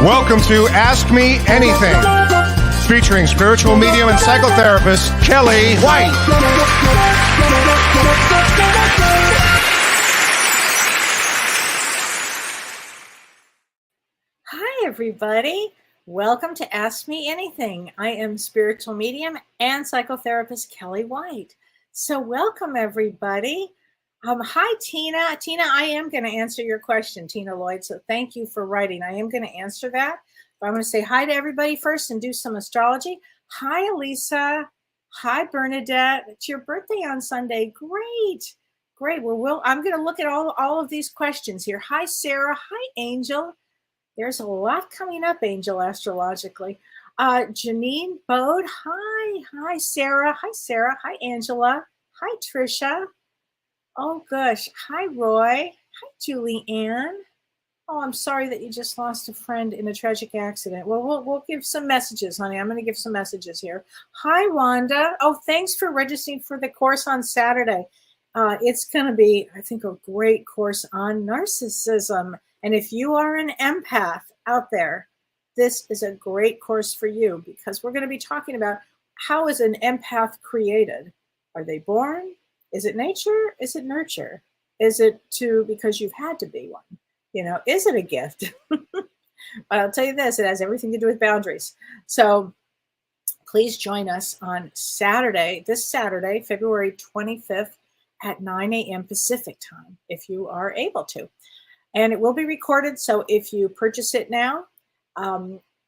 Welcome to Ask Me Anything, featuring spiritual medium and psychotherapist Kellee White. Hi, everybody. Welcome to Ask Me Anything. I am spiritual medium and psychotherapist Kellee White. So welcome, everybody. Hi, Tina. Tina, I am going to answer your question, Tina Lloyd. So thank you for writing. I am going to answer that. But I'm going to say hi to everybody first and do some astrology. Hi, Elisa. Hi, Bernadette. It's your birthday on Sunday. Great. Great. Well, I'm going to look at all of these questions here. Hi, Sarah. Hi, Angel. There's a lot coming up, Angel, astrologically. Janine Bode. Hi. Hi, Sarah. Hi, Sarah. Hi, Angela. Hi, Trisha. Oh, gosh. Hi, Roy. Hi, Julie Ann. Oh, I'm sorry that you just lost a friend in a tragic accident. Well, we'll give some messages, honey. I'm going to give some messages here. Hi, Wanda. Oh, thanks for registering for the course on Saturday. It's going to be, I think, a great course on narcissism. And if you are an empath out there, this is a great course for you because we're going to be talking about how is an empath created? Are they born? Is it nature? Is it nurture? Is it because you've had to be one? You know, is it a gift? But I'll tell you this, it has everything to do with boundaries. So please join us on Saturday, this Saturday, February 25th at 9 a.m. Pacific time, if you are able to. And it will be recorded. So if you purchase it now,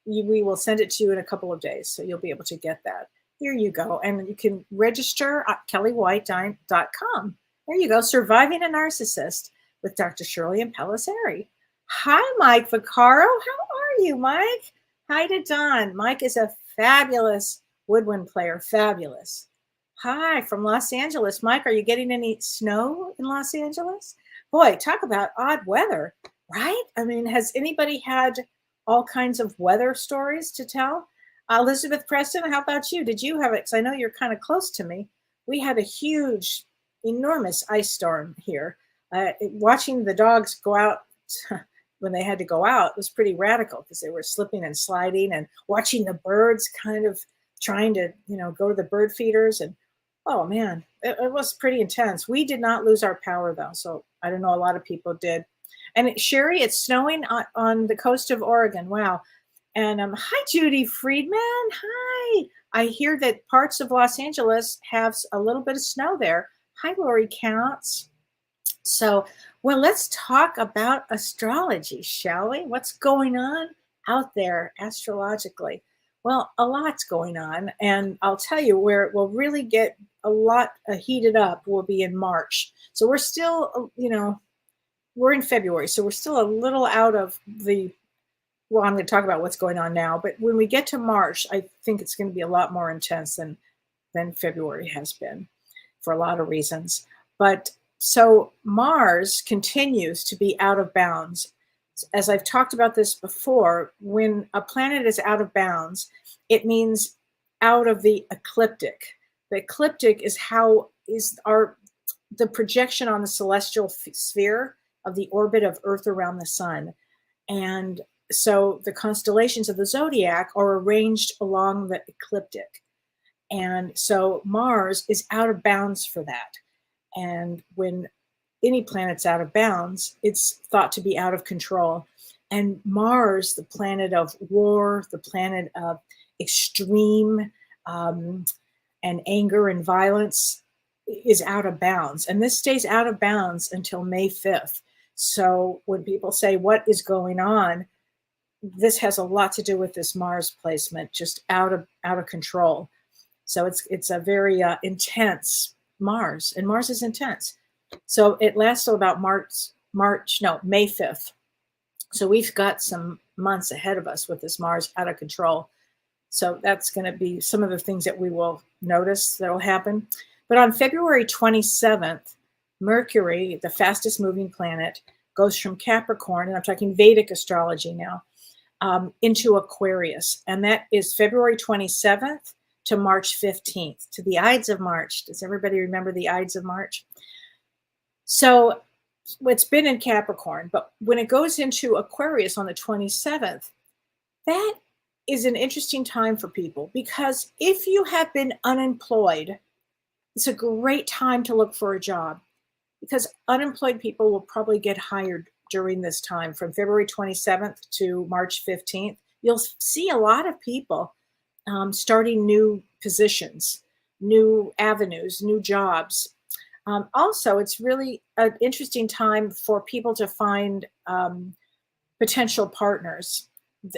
we will send it to you in a couple of days. So you'll be able to get that. Here you go. And you can register at kelleewhite.com. There you go. Surviving a Narcissist with Dr. Shirley and Pelissari. Hi, Mike Vaccaro. How are you, Mike? Hi to Don. Mike is a fabulous woodwind player. Fabulous. Hi from Los Angeles. Mike, are you getting any snow in Los Angeles? Boy, talk about odd weather, right? I mean, has anybody had all kinds of weather stories to tell? Elizabeth Preston, how about you? Did you have it? Because I know you're kind of close to me. We had a huge, enormous ice storm here. Watching the dogs go out when they had to go out was pretty radical because they were slipping and sliding, and watching the birds kind of trying to, go to the bird feeders. And oh man, it was pretty intense. We did not lose our power though. So I don't know, a lot of people did. And Sherry, it's snowing on the coast of Oregon. Wow. And hi, Judy Friedman. Hi. I hear that parts of Los Angeles have a little bit of snow there. Hi, Lori Counts. So, well, let's talk about astrology, shall we? What's going on out there astrologically? Well, a lot's going on. And I'll tell you where it will really get a lot heated up will be in March. So we're still, we're in February. So we're still a little out of well, I'm going to talk about what's going on now, but when we get to March, I think it's going to be a lot more intense than February has been for a lot of reasons. But so Mars continues to be out of bounds. As I've talked about this before, when a planet is out of bounds, it means out of the ecliptic. The ecliptic is the projection on the celestial sphere of the orbit of Earth around the sun. And so the constellations of the zodiac are arranged along the ecliptic. And so Mars is out of bounds for that. And when any planet's out of bounds, it's thought to be out of control. And Mars, the planet of war, the planet of extreme and anger and violence, is out of bounds. And this stays out of bounds until May 5th. So when people say, what is going on? This has a lot to do with this Mars placement, just out of control. So it's a very intense Mars, and Mars is intense. So it lasts till about May 5th. So we've got some months ahead of us with this Mars out of control. So that's going to be some of the things that we will notice that will happen. But on February 27th, Mercury, the fastest moving planet, goes from Capricorn, and I'm talking Vedic astrology now, into Aquarius. And that is February 27th to March 15th, to the Ides of March. Does everybody remember the Ides of March? So it's been in Capricorn, but when it goes into Aquarius on the 27th, that is an interesting time for people, because if you have been unemployed, it's a great time to look for a job, because unemployed people will probably get hired during this time from February 27th to March 15th. You'll see a lot of people starting new positions, new avenues, new jobs. Also, it's really an interesting time for people to find potential partners.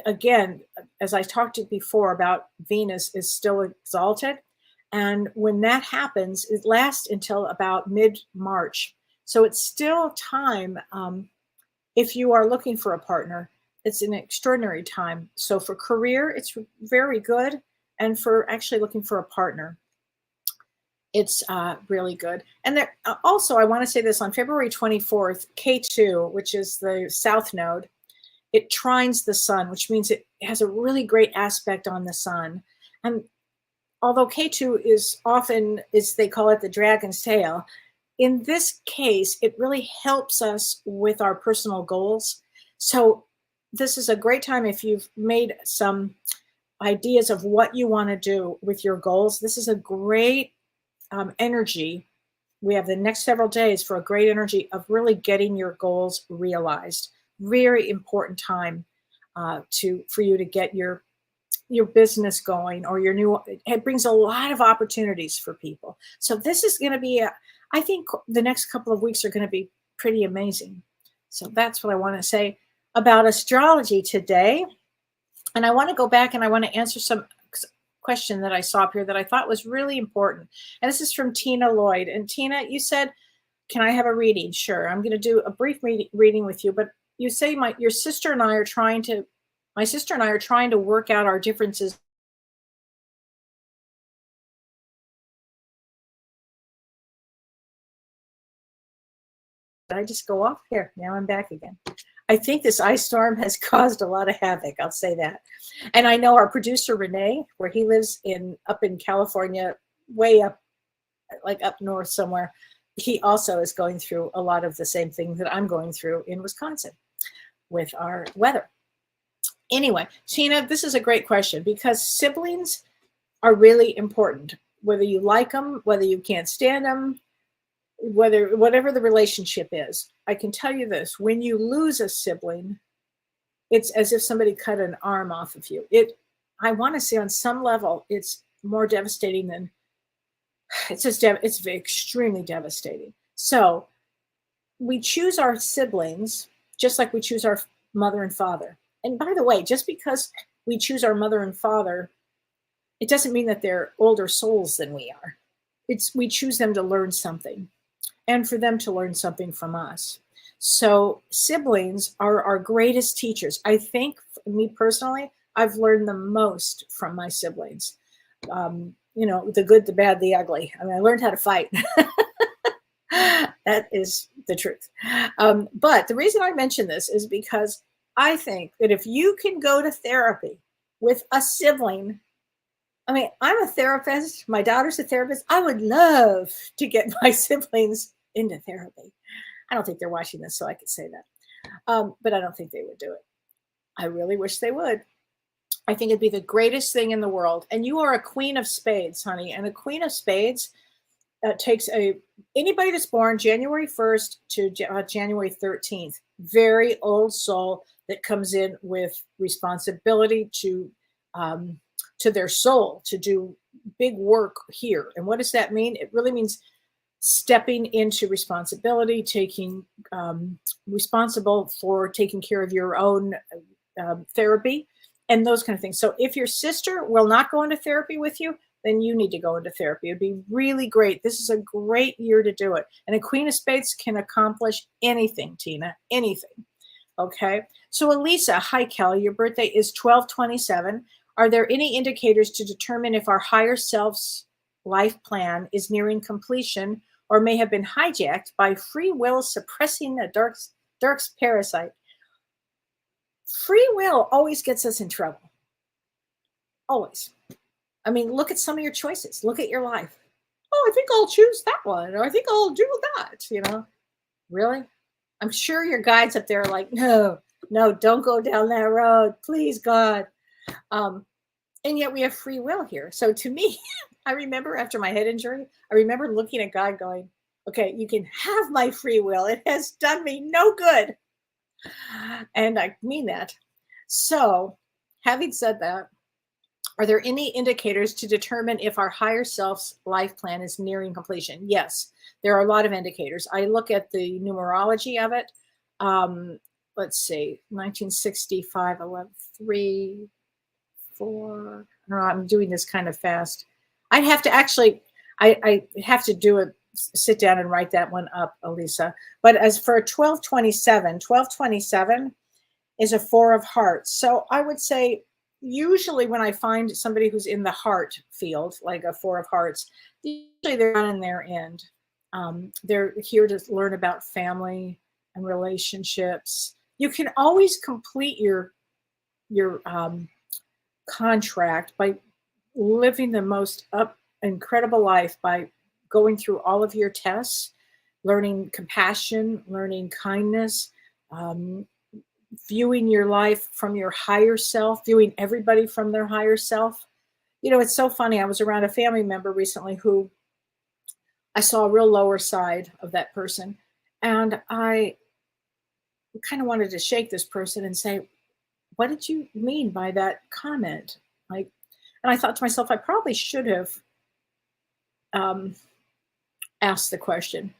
Again, as I talked to you before about Venus is still exalted. And when that happens, it lasts until about mid-March. So it's still time. If you are looking for a partner, it's an extraordinary time. So for career, it's very good. And for actually looking for a partner, it's really good. And there, also, I want to say this, on February 24th, K2, which is the south node, it trines the sun, which means it has a really great aspect on the sun. And although K2 is often, they call it the dragon's tail, in this case, it really helps us with our personal goals. So this is a great time if you've made some ideas of what you want to do with your goals. This is a great energy. We have the next several days for a great energy of really getting your goals realized. Very important time for you to get your business going, or your new, it brings a lot of opportunities for people. So this is going to be, I think the next couple of weeks are going to be pretty amazing. So that's what I want to say about astrology today. And I want to go back and I want to answer some question that I saw up here that I thought was really important. And this is from Tina Lloyd. And Tina, you said, can I have a reading? Sure. I'm going to do a brief reading with you, but you say my sister and I are trying to work out our differences. Did I just go off here? Now I'm back again. I think this ice storm has caused a lot of havoc. I'll say that. And I know our producer, Renee, where he lives up in California, way up, like up north somewhere, he also is going through a lot of the same things that I'm going through in Wisconsin with our weather. Anyway, Tina, this is a great question, because siblings are really important, whether you like them, whether you can't stand them, whatever the relationship is. I can tell you this, when you lose a sibling, it's as if somebody cut an arm off of you. I want to say on some level, it's more devastating than, it's extremely devastating. So we choose our siblings just like we choose our mother and father. And by the way, just because we choose our mother and father, it doesn't mean that they're older souls than we are. We choose them to learn something, and for them to learn something from us. So siblings are our greatest teachers. I think, me personally, I've learned the most from my siblings. The good, the bad, the ugly. I mean, I learned how to fight. That is the truth. But the reason I mention this is because I think that if you can go to therapy with a sibling, I mean, I'm a therapist. My daughter's a therapist. I would love to get my siblings into therapy. I don't think they're watching this, so I could say that. But I don't think they would do it. I really wish they would. I think it'd be the greatest thing in the world. And you are a queen of spades, honey. And a queen of spades takes anybody that's born January 1st to January 13th, very old soul that comes in with responsibility to their soul, to do big work here. And what does that mean? It really means stepping into responsibility, taking responsible for taking care of your own therapy and those kind of things. So if your sister will not go into therapy with you, then you need to go into therapy. It'd be really great. This is a great year to do it. And a Queen of Spades can accomplish anything, Tina, anything. Okay. So Elisa, hi, Kelly. Your birthday is 12/27. Are there any indicators to determine if our higher self's life plan is nearing completion or may have been hijacked by free will suppressing a dark's parasite? Free will always gets us in trouble. Always. I mean, look at some of your choices. Look at your life. Oh, I think I'll choose that one. Or I think I'll do that, Really? I'm sure your guides up there are like, no, don't go down that road. Please, God. And yet we have free will here. So to me, I remember after my head injury, I remember looking at God going, okay, you can have my free will. It has done me no good. And I mean that. So, having said that, are there any indicators to determine if our higher self's life plan is nearing completion? Yes, there are a lot of indicators. I look at the numerology of it. Let's see, 1965, 11, 3, 4. I don't know, I'm doing this kind of fast. I'd have to actually, I have to do it, sit down and write that one up, Elisa. But as for 1227 is a 4 of hearts. So I would say usually when I find somebody who's in the heart field, like a 4 of hearts, usually they're not in their end. They're here to learn about family and relationships. You can always complete your contract by living the most incredible life by going through all of your tests, learning compassion, learning kindness, viewing your life from your higher self, viewing everybody from their higher self. You know, it's so funny. I was around a family member recently who I saw a real lower side of that person. And I kind of wanted to shake this person and say, what did you mean by that comment? Like, and I thought to myself, I probably should have asked the question,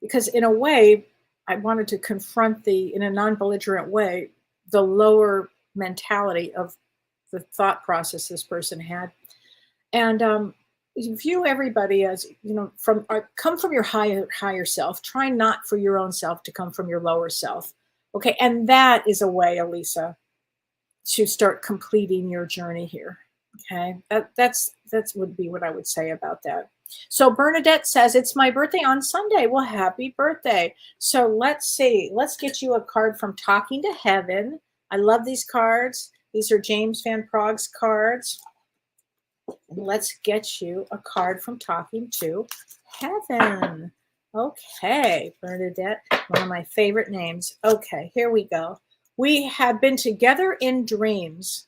because in a way, I wanted to confront in a non-belligerent way, the lower mentality of the thought process this person had. And you view everybody as, you know, come from your higher self. Try not for your own self to come from your lower self. Okay. And that is a way, Elisa, to start completing your journey here. Okay. That's would be what I would say about that. So Bernadette says, it's my birthday on Sunday. Well, happy birthday. So let's see. Let's get you a card from Talking to Heaven. I love these cards. These are James Van Prague's cards. And let's get you a card from Talking to Heaven. Okay, Bernadette, one of my favorite names. Okay, here we go. We have been together in dreams.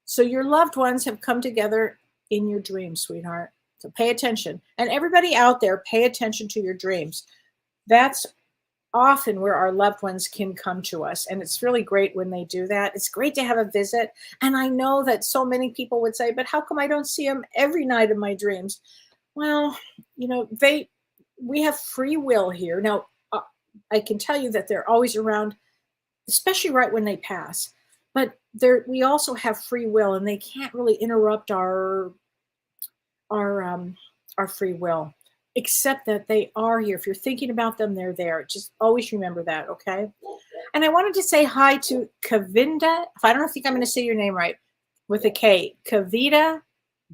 So your loved ones have come together in your dreams, sweetheart. So pay attention. And everybody out there, pay attention to your dreams. That's often where our loved ones can come to us. And it's really great when they do that. It's great to have a visit. And I know that so many people would say, but how come I don't see them every night in my dreams? Well, you know, we have free will here. Now, I can tell you that they're always around, especially right when they pass. But we also have free will, and they can't really interrupt our free will, except that they are here. If you're thinking about them, they're there. Just always remember that, okay? And I wanted to say hi to Kavinda. If I don't think I'm going to say your name right, with a K, Kavita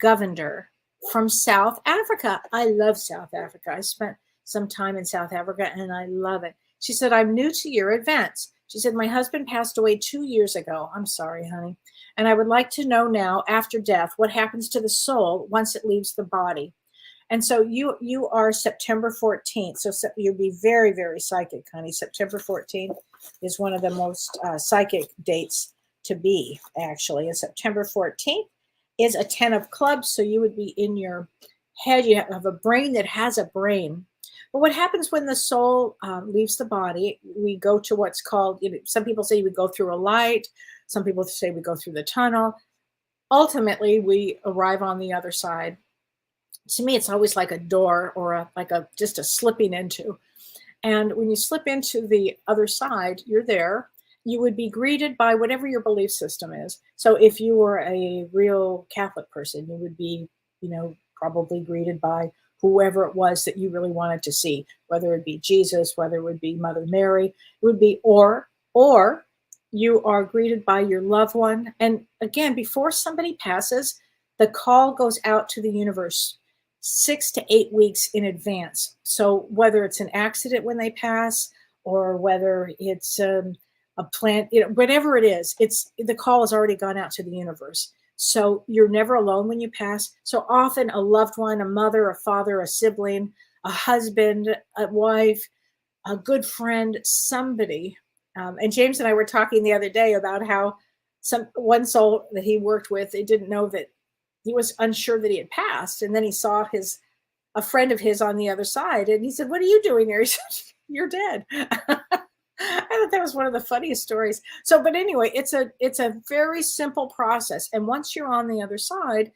Govender from South Africa. I love South Africa. I spent some time in South Africa, and I love it. She said, I'm new to your events. She said, my husband passed away 2 years ago. I'm sorry, honey. And I would like to know now, after death, what happens to the soul once it leaves the body. And so you are September 14th. So you'll be very, very psychic, honey. September 14th is one of the most psychic dates to be, actually. And September 14th is a 10 of clubs. So you would be in your head. You have a brain that has a brain. But what happens when the soul leaves the body? We go to what's called, you know, some people say we go through a light. Some people say we go through the tunnel. Ultimately, we arrive on the other side. To me, it's always like a door or just a slipping into. And when you slip into the other side, you're there. You would be greeted by whatever your belief system is. So if you were a real Catholic person, you would be, you know, probably greeted by whoever it was that you really wanted to see, whether it be Jesus, whether it would be Mother Mary, it would be, or you are greeted by your loved one. And again, before somebody passes, the call goes out to the universe 6 to 8 weeks in advance. So whether it's an accident when they pass, or whether it's a plant, you know, whatever it is, the call has already gone out to the universe. So you're never alone when you pass. So often a loved one, a mother, a father, a sibling, a husband, a wife, a good friend, somebody. And James and I were talking the other day about how one soul that he worked with, they didn't know that he was unsure that he had passed. And then he saw a friend of his on the other side. And he said, "What are you doing there?" He said, "You're dead." I thought that was one of the funniest stories. So, but anyway, it's a very simple process. And once you're on the other side,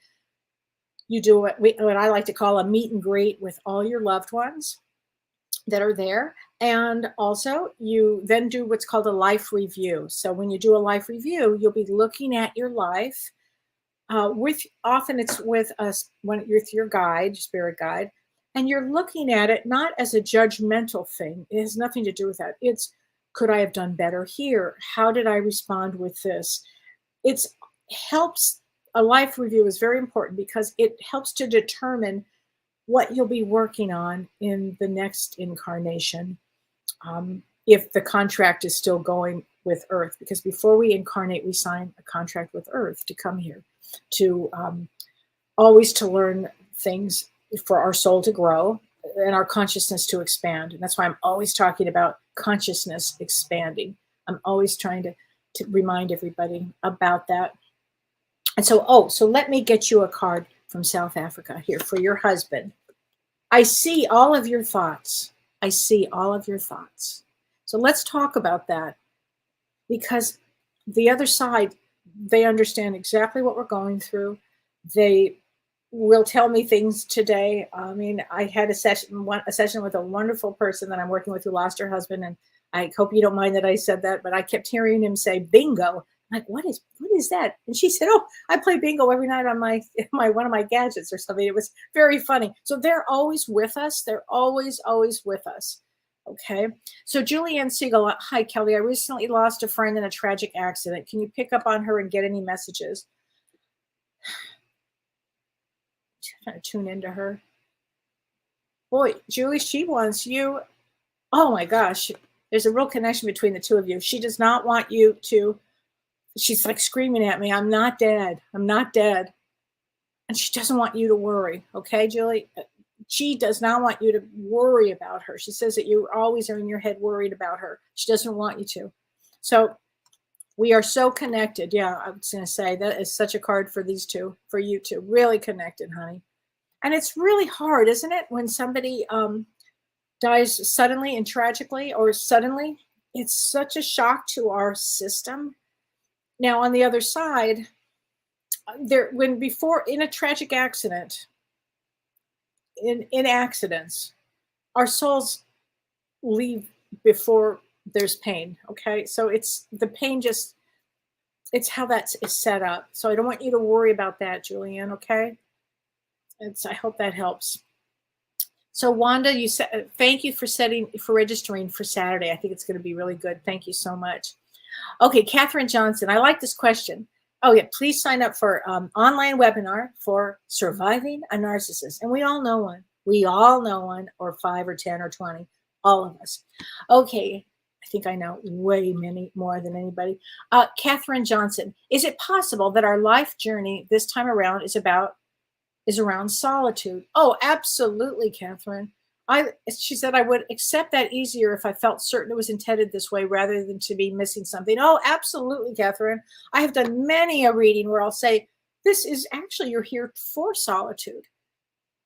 you do what I like to call a meet and greet with all your loved ones that are there. And also you then do what's called a life review. So when you do a life review, you'll be looking at your life often it's with your guide, spirit guide, and you're looking at it not as a judgmental thing. It has nothing to do with that. It's, could I have done better here? How did I respond with this? It's helps. A life review is very important because it helps to determine what you'll be working on in the next incarnation. If the contract is still going with Earth, because before we incarnate, we sign a contract with Earth to come here, to always to learn things for our soul to grow and our consciousness to expand. And that's why I'm always talking about consciousness expanding. I'm always trying to remind everybody about that. And so, so let me get you a card from South Africa here for your husband. I see all of your thoughts. I see all of your thoughts. So let's talk about that, because the other side, they understand exactly what we're going through. They will tell me things today. I mean, I had a session with a wonderful person that I'm working with who lost her husband, and I hope you don't mind that I said that, but I kept hearing him say bingo. I'm like, what is that? And she said, "Oh, I play bingo every night on my one of my gadgets or something." It was very funny. So they're always with us. They're always with us. Okay. So Julianne Siegel, hi Kelly. I recently lost a friend in a tragic accident. Can you pick up on her and get any messages? Trying to tune into her. Boy, Julie, she wants you. Oh my gosh. There's a real connection between the two of you. She does not want you to. She's like screaming at me, "I'm not dead. I'm not dead." And she doesn't want you to worry. Okay, Julie? She does not want you to worry about her. She says that you always are in your head worried about her. She doesn't want you to. So we are so connected. Yeah, I was going to say that is such a card for these two, for you two. Really connected, honey. And it's really hard, isn't it? When somebody dies suddenly and tragically or suddenly, it's such a shock to our system. Now, on the other side, before in a tragic accident, in accidents, our souls leave before there's pain. Okay, so it's the pain it's how that is set up. So I don't want you to worry about that, Julianne. Okay, I hope that helps. So Wanda, you said thank you for registering for Saturday. I think it's going to be really good. Thank you so much. Okay, Catherine Johnson, I like this question. Oh yeah, please sign up for online webinar for surviving a narcissist. And we all know one. We all know one, or 5 or 10 or 20, all of us. Okay, I think I know way many more than anybody. Catherine Johnson, is it possible that our life journey this time around is around solitude? Oh, absolutely, Catherine. She said, I would accept that easier if I felt certain it was intended this way rather than to be missing something. Oh, absolutely, Catherine. I have done many a reading where I'll say, this is actually, you're here for solitude.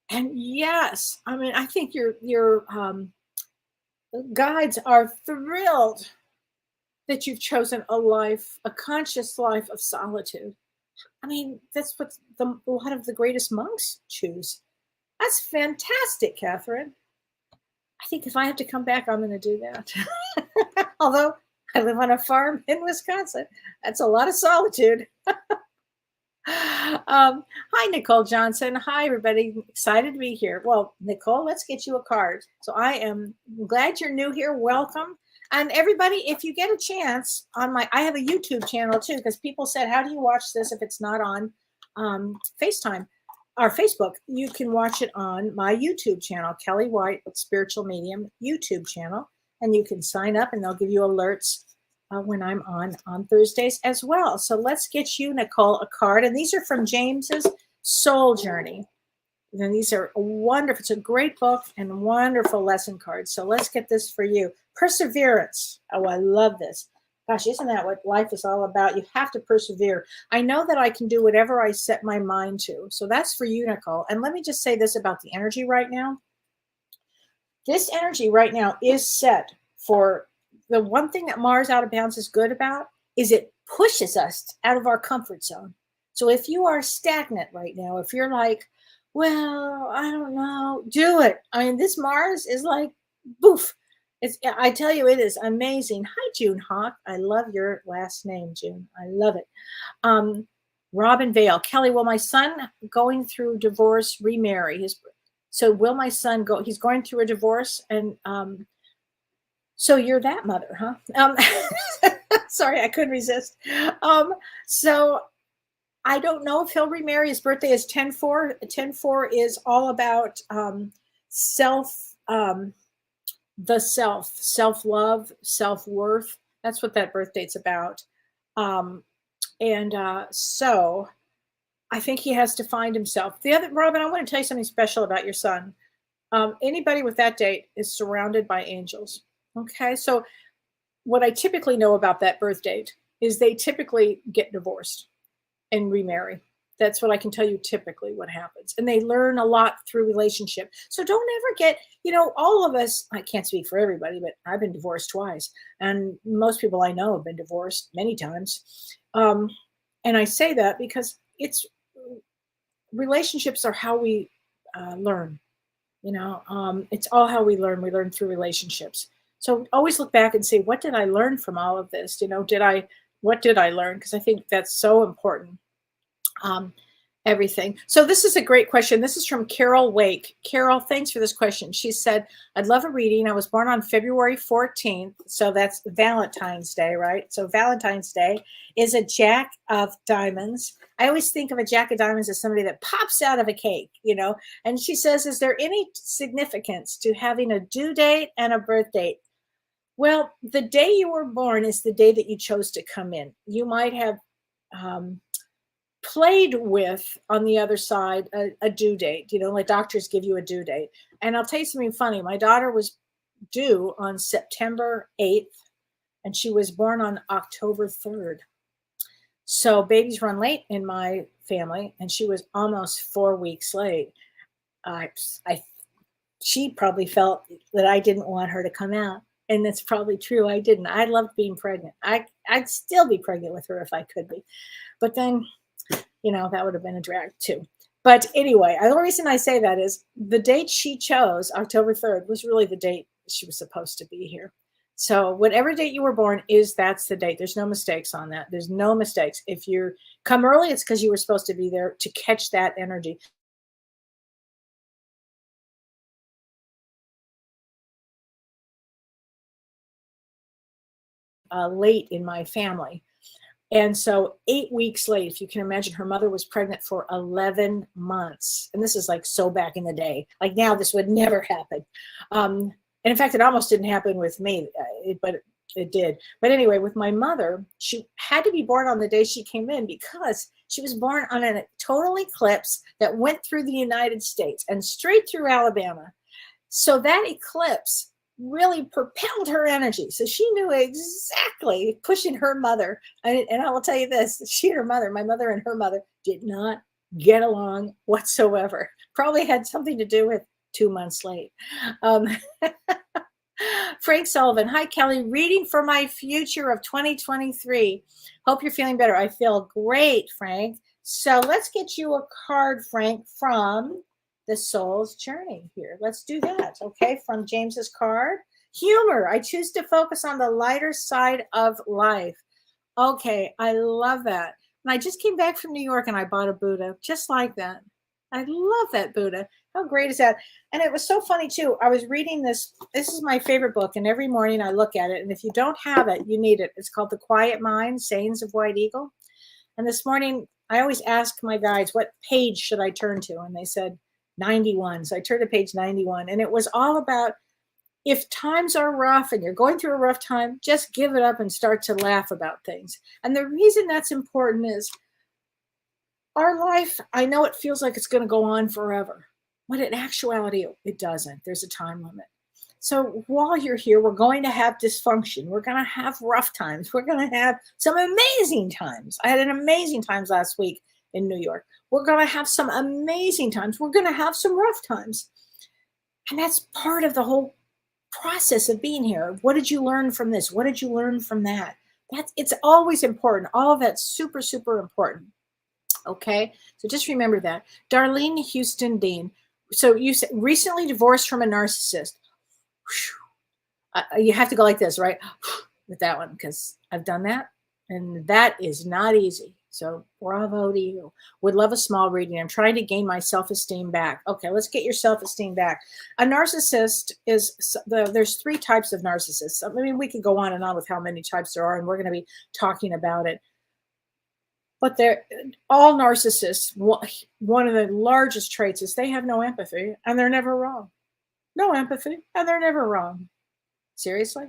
And yes, I mean, I think your guides are thrilled that you've chosen a conscious life of solitude. I mean, that's what a lot of the greatest monks choose. That's fantastic, Catherine. I think if I have to come back, I'm going to do that. Although I live on a farm in Wisconsin. That's a lot of solitude. Hi, Nicole Johnson. Hi, everybody. Excited to be here. Well, Nicole, let's get you a card. So I am glad you're new here. Welcome. And everybody, if you get a chance I have a YouTube channel too, because people said, how do you watch this if it's not on FaceTime or Facebook? You can watch it on my YouTube channel, Kellee White Spiritual Medium YouTube channel. And you can sign up and they'll give you alerts when I'm on Thursdays as well. So let's get you, Nicole, a card. And these are from James's Soul Journey. And these are wonderful. It's a great book and wonderful lesson cards. So let's get this for you. Perseverance. Oh, I love this. Gosh, isn't that what life is all about? You have to persevere. I know that I can do whatever I set my mind to. So that's for you, Nicole. And let me just say this about the energy right now. This energy right now is set for the one thing that Mars out of bounds is good about is it pushes us out of our comfort zone. So if you are stagnant right now, if you're like, well, I don't know, do it. I mean, this Mars is like, boof. I tell you, it is amazing. Hi, June Hawk. I love your last name, June. I love it. Robin Vale. Kelly, will my son going through divorce remarry? So will my son go? He's going through a divorce, and so you're that mother, huh? Sorry, I couldn't resist. So I don't know if he'll remarry. His birthday is 10/4. 10/4 is all about self, the self-love, self-worth. That's what that birth date's about. So I think he has to find himself. Robin, I want to tell you something special about your son. Anybody with that date is surrounded by angels. Okay, so what I typically know about that birth date is they typically get divorced and remarry. That's what I can tell you typically what happens. And they learn a lot through relationship. So don't ever get, all of us, I can't speak for everybody, but I've been divorced twice. And most people I know have been divorced many times. And I say that because relationships are how we learn. It's all how we learn. We learn through relationships. So always look back and say, what did I learn from all of this? What did I learn? Because I think that's so important. Everything. So this is a great question. This is from Carol Wake. Carol, thanks for this question. She said, I'd love a reading. I was born on February 14th. So that's Valentine's Day, right? So Valentine's Day is a Jack of Diamonds. I always think of a Jack of Diamonds as somebody that pops out of a cake, and she says, is there any significance to having a due date and a birth date? Well, the day you were born is the day that you chose to come in. You might have played with on the other side a due date, like doctors give you a due date. And I'll tell you something funny. My daughter was due on September 8th and she was born on October 3rd. So babies run late in my family, and she was almost 4 weeks late. She probably felt that I didn't want her to come out. And that's probably true. I didn't. I loved being pregnant. I'd still be pregnant with her if I could be. But then, that would have been a drag too. But anyway, the only reason I say that is the date she chose, October 3rd, was really the date she was supposed to be here. So whatever date you were born that's the date. There's no mistakes on that. There's no mistakes. If you come early, it's because you were supposed to be there to catch that energy. Late in my family. And so 8 weeks late, if you can imagine, her mother was pregnant for 11 months. And this is like so back in the day. Like now, this would never happen. And in fact, it almost didn't happen with me, but it did. But anyway, with my mother, she had to be born on the day she came in because she was born on a total eclipse that went through the United States and straight through Alabama. So that eclipse really propelled her energy. So she knew exactly pushing her mother. And I will tell you this, she and her mother, my mother and her mother, did not get along whatsoever. Probably had something to do with 2 months late. Frank Sullivan. Hi, Kelly. Reading for my future of 2023. Hope you're feeling better. I feel great, Frank. So let's get you a card, Frank, from the Soul's Journey here. Let's do that. Okay. From James's card. Humor. I choose to focus on the lighter side of life. Okay. I love that. And I just came back from New York and I bought a Buddha just like that. I love that Buddha. How great is that? And it was so funny too. I was reading this. This is my favorite book. And every morning I look at it. And if you don't have it, you need it. It's called The Quiet Mind, Sayings of White Eagle. And this morning I always ask my guides, what page should I turn to? And they said 91. So I turned to page 91. And it was all about, if times are rough and you're going through a rough time, just give it up and start to laugh about things. And the reason that's important is our life, I know it feels like it's going to go on forever, but in actuality, it doesn't. There's a time limit. So while you're here, we're going to have dysfunction. We're going to have rough times. We're going to have some amazing times. I had an amazing times last week in New York. We're going to have some amazing times. We're going to have some rough times. And that's part of the whole process of being here. What did you learn from this? What did you learn from that? It's always important. All of that's super, super important. Okay, so just remember that. Darlene Houston Dean. So you said recently divorced from a narcissist. You have to go like this, right? With that one, because I've done that, and that is not easy. So bravo to you. Would love a small reading. I'm trying to gain my self-esteem back. Okay, let's get your self-esteem back. A narcissist is, there's 3 types of narcissists. I mean, we could go on and on with how many types there are, and we're going to be talking about it. But they're all narcissists. One of the largest traits is they have no empathy, and they're never wrong. No empathy, and they're never wrong. Seriously?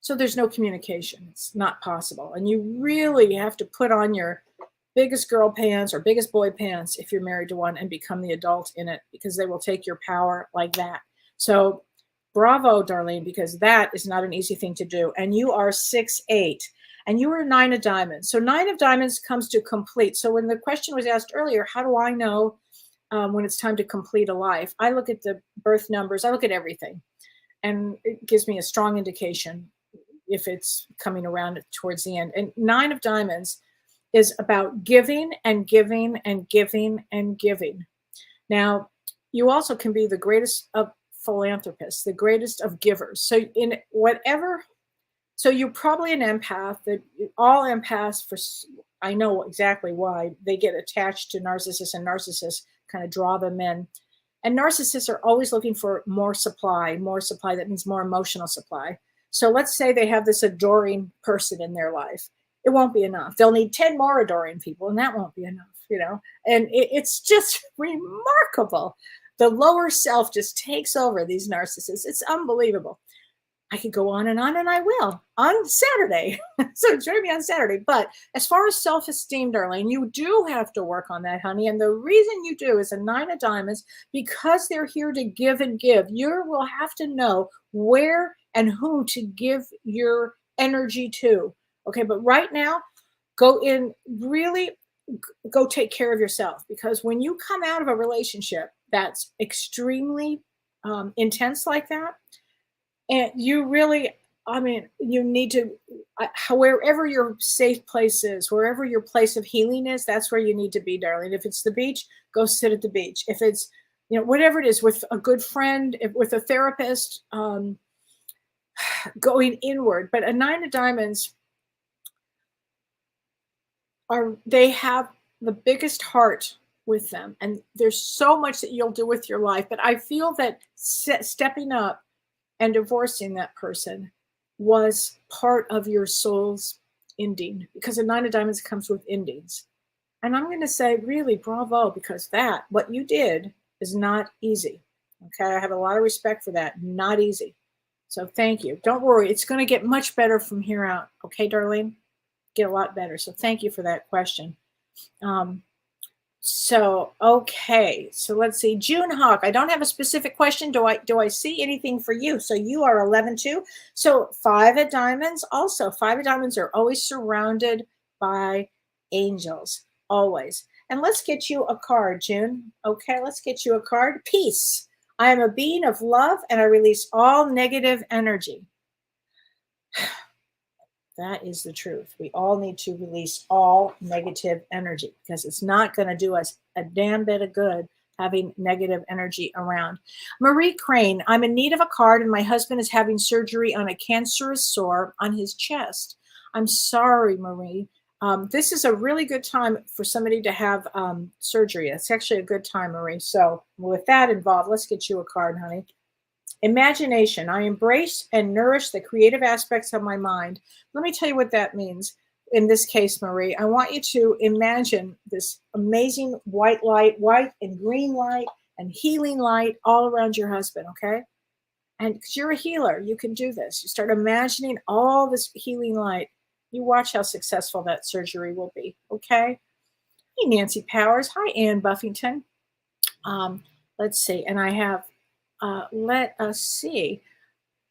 So there's no communication. It's not possible. And you really have to put on your biggest girl pants or biggest boy pants if you're married to one and become the adult in it, because they will take your power like that. So bravo, Darlene, because that is not an easy thing to do. And you are 6'8", and you are 9 of diamonds. So 9 of diamonds comes to complete. So when the question was asked earlier, how do I know when it's time to complete a life? I look at the birth numbers. I look at everything. And it gives me a strong indication if it's coming around towards the end. And 9 of diamonds is about giving and giving and giving and giving. Now, you also can be the greatest of philanthropists, the greatest of givers. So in whatever, so you're probably an empath. That all empaths, for I know exactly why they get attached to narcissists, and narcissists kind of draw them in. And narcissists are always looking for more supply. More supply, that means more emotional supply. So let's say they have this adoring person in their life. It won't be enough. They'll need 10 more adoring people, and that won't be enough, you know? And it's just remarkable. The lower self just takes over these narcissists. It's unbelievable. I could go on, and I will on Saturday. So join me on Saturday. But as far as self-esteem, Darlene, you do have to work on that, honey. And the reason you do is a 9 of diamonds, because they're here to give and give. You will have to know where and who to give your energy to. Okay, but right now, go take care of yourself, because when you come out of a relationship that's extremely intense like that, and you really, I mean, you need to, wherever your safe place is, wherever your place of healing is, that's where you need to be, darling. If it's the beach, go sit at the beach. If it's, you know, whatever it is, with a good friend, with a therapist, going inward. But a 9 of diamonds they have the biggest heart with them. And there's so much that you'll do with your life. But I feel that stepping up and divorcing that person was part of your soul's ending, because a 9 of diamonds comes with endings. And I'm going to say, really, bravo, because what you did is not easy. Okay, I have a lot of respect for that. Not easy. So thank you. Don't worry. It's going to get much better from here out. Okay, Darlene? Get a lot better. So thank you for that question. Okay, so let's see. June Hawk, I don't have a specific question. Do I see anything for you? So you are 11 too. So 5 of diamonds also. 5 of diamonds are always surrounded by angels, always. And let's get you a card, June. Okay, let's get you a card. Peace. I am a being of love, and I release all negative energy. That is the truth. We all need to release all negative energy, because it's not going to do us a damn bit of good having negative energy around. Marie Crane, I'm in need of a card, and my husband is having surgery on a cancerous sore on his chest. I'm sorry, Marie. This is a really good time for somebody to have surgery. It's actually a good time, Marie. So with that involved, let's get you a card, honey. Imagination. I embrace and nourish the creative aspects of my mind. Let me tell you what that means. In this case, Marie, I want you to imagine this amazing white light, white and green light and healing light all around your husband, okay? And because you're a healer, you can do this. You start imagining all this healing light. You watch how successful that surgery will be, okay? Hey, Nancy Powers. Hi, Ann Buffington. Let's see. And I have let us see.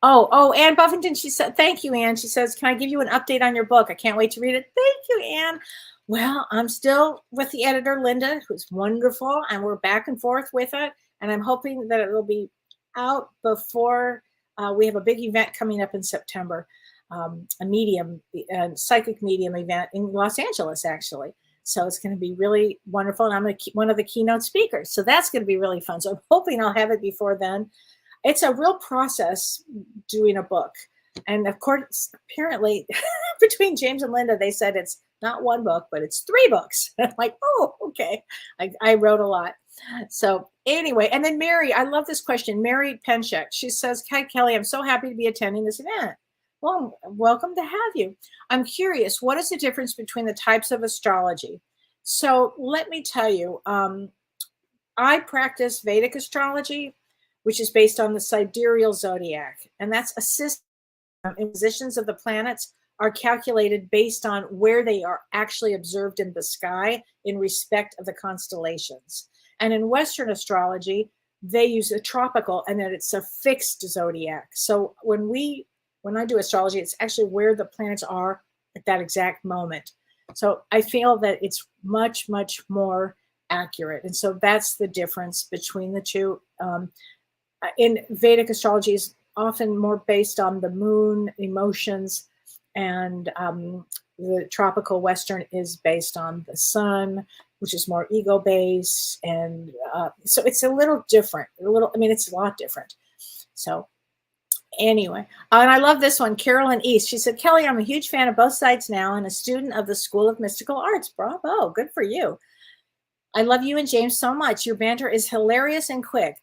Ann Buffington, she said, thank you, Ann. She says, can I give you an update on your book? I can't wait to read it. Thank you, Ann. Well, I'm still with the editor, Linda, who's wonderful, and we're back and forth with it. And I'm hoping that it will be out before we have a big event coming up in September, a psychic medium event in Los Angeles, actually. So it's going to be really wonderful. And I'm going to keep one of the keynote speakers. So that's going to be really fun. So I'm hoping I'll have it before then. It's a real process doing a book. And of course, apparently, between James and Linda, they said it's not one book, but it's 3 books. I'm like, oh, okay. I wrote a lot. So anyway, and then Mary, I love this question. Mary Penchek, she says, hi, Kellee, I'm so happy to be attending this event. Well, welcome to have you. I'm curious, what is the difference between the types of astrology? So let me tell you, I practice Vedic astrology, which is based on the sidereal zodiac. And that's a system in positions of the planets are calculated based on where they are actually observed in the sky in respect of the constellations. And in Western astrology, they use a tropical and then it's a fixed zodiac. So when I do astrology, it's actually where the planets are at that exact moment. So I feel that it's much, much more accurate. And so that's the difference between the two. In Vedic astrology is often more based on the moon, emotions, and the tropical Western is based on the sun, which is more ego-based. And so it's a little different. It's a lot different. So anyway, and I love this one, Carolyn East. She said, Kellee, I'm a huge fan of both sides now and a student of the School of Mystical Arts. Bravo, good for you. I love you and James so much. Your banter is hilarious and quick.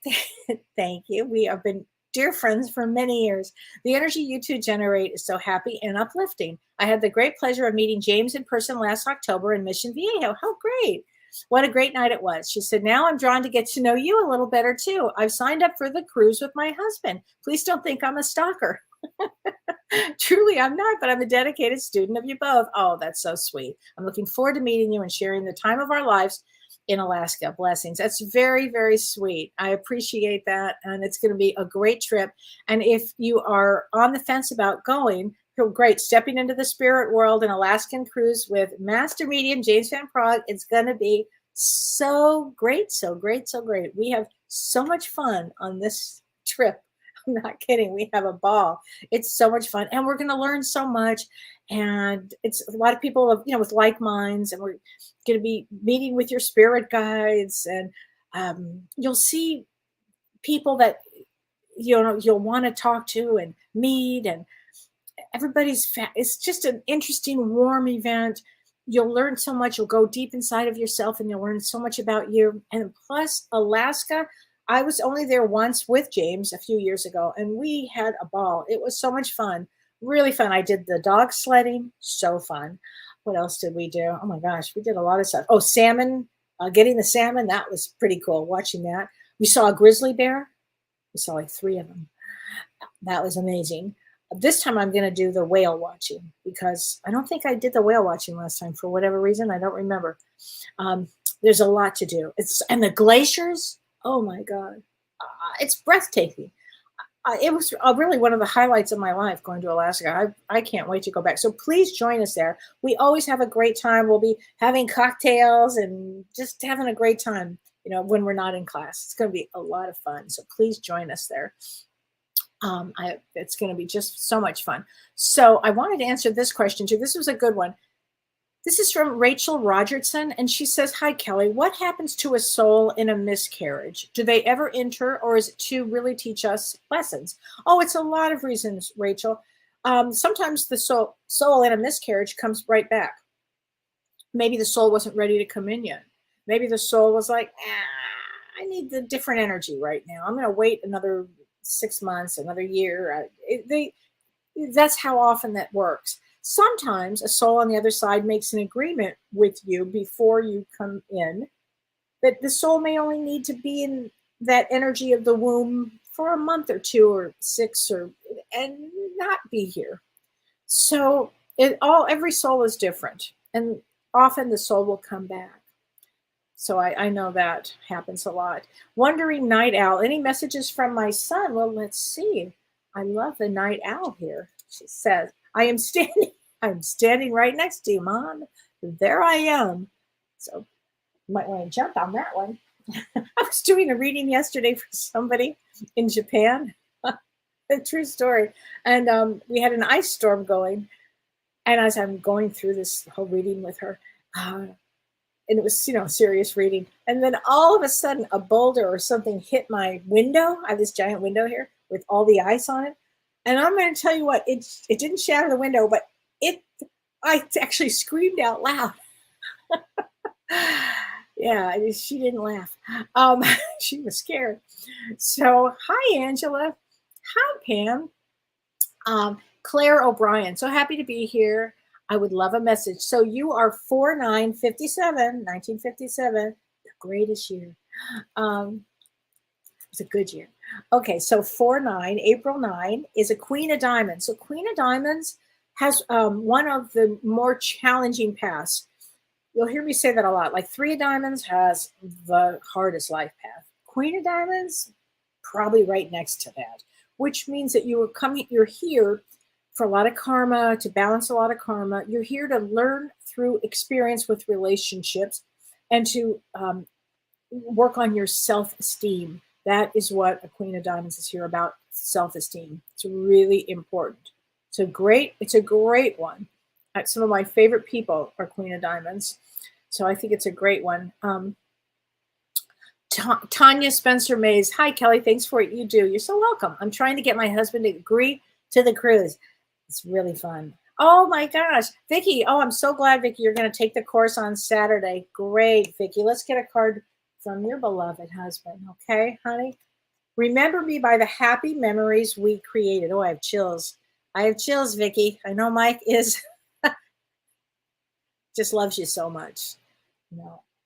Thank you. We have been dear friends for many years. The energy you two generate is so happy and uplifting. I had the great pleasure of meeting James in person last October in Mission Viejo. How great. What a great night it was. She said, now I'm drawn to get to know you a little better too. I've signed up for the cruise with my husband. Please don't think I'm a stalker. Truly, I'm not, but I'm a dedicated student of you both. Oh, that's so sweet. I'm looking forward to meeting you and sharing the time of our lives in Alaska. Blessings. That's very, very sweet. I appreciate that. And it's going to be a great trip. And if you are on the fence about going, feel great. Stepping into the spirit world, an Alaskan cruise with Master Medium James Van Prague. It's going to be so great, so great, so great. We have so much fun on this trip. I'm not kidding. We have a ball. It's so much fun. And we're going to learn so much. And it's a lot of people, with like minds. And we're going to be meeting with your spirit guides. And you'll see people that, you'll want to talk to and meet. And it's just an interesting, warm event. You'll learn so much. You'll go deep inside of yourself and you'll learn so much about you. And plus, Alaska, I was only there once with James a few years ago, and we had a ball. It was so much fun, really fun. I did the dog sledding, so fun. What else did we do? Oh my gosh, we did a lot of stuff. Oh, salmon, getting the salmon, that was pretty cool, watching that. We saw a grizzly bear. We saw like 3 of them. That was amazing. This time I'm going to do the whale watching because I don't think I did the whale watching last time for whatever reason. I don't remember. There's a lot to do. And the glaciers, oh my God, it's breathtaking. It was really one of the highlights of my life going to Alaska. I can't wait to go back. So please join us there. We always have a great time. We'll be having cocktails and just having a great time, when we're not in class. It's going to be a lot of fun. So please join us there. It's going to be just so much fun. So I wanted to answer this question too. This was a good one. This is from Rachel Rogertson, and she says, hi, Kellee. What happens to a soul in a miscarriage? Do they ever enter, or is it to really teach us lessons? Oh, it's a lot of reasons, Rachel. Sometimes the soul in a miscarriage comes right back. Maybe the soul wasn't ready to come in yet. Maybe the soul was like, I need the different energy right now. I'm going to wait another 6 months, another year. That's how often that works. Sometimes a soul on the other side makes an agreement with you before you come in that the soul may only need to be in that energy of the womb for a month or 2 or 6 and not be here. So every soul is different, and often the soul will come back. So I know that happens a lot. Wandering Night Owl, any messages from my son? Well, let's see. I love the night owl here. She says, I'm standing right next to you, Mom. There I am. So you might want to jump on that one. I was doing a reading yesterday for somebody in Japan. A true story. And we had an ice storm going. And as I'm going through this whole reading with her, and it was, serious reading. And then all of a sudden, a boulder or something hit my window. I have this giant window here with all the ice on it. And I'm going to tell you what, it didn't shatter the window, but I actually screamed out loud. Yeah, she didn't laugh. She was scared. So, hi, Angela. Hi, Pam. Claire O'Brien. So happy to be here. I would love a message. So you are 1957, the greatest year. It was a good year. Okay, so 49, April 9 is a Queen of Diamonds. So Queen of Diamonds has one of the more challenging paths. You'll hear me say that a lot. Like 3 of Diamonds has the hardest life path. Queen of Diamonds, probably right next to that, which means that you're here for a lot of karma, to balance a lot of karma. You're here to learn through experience with relationships and to work on your self-esteem. That is what a Queen of Diamonds is here about, self-esteem. It's really important. It's a great one. Some of my favorite people are Queen of Diamonds. So I think it's a great one. Tanya Spencer Mays. Hi, Kelly. Thanks for what you do. You're so welcome. I'm trying to get my husband to agree to the cruise. It's really fun. Oh my gosh. Vicki. Oh, I'm so glad, Vicki, you're going to take the course on Saturday. Great, Vicki. Let's get a card from your beloved husband. Okay, honey? Remember me by the happy memories we created. Oh, I have chills. I have chills, Vicki. I know Mike is just loves you so much.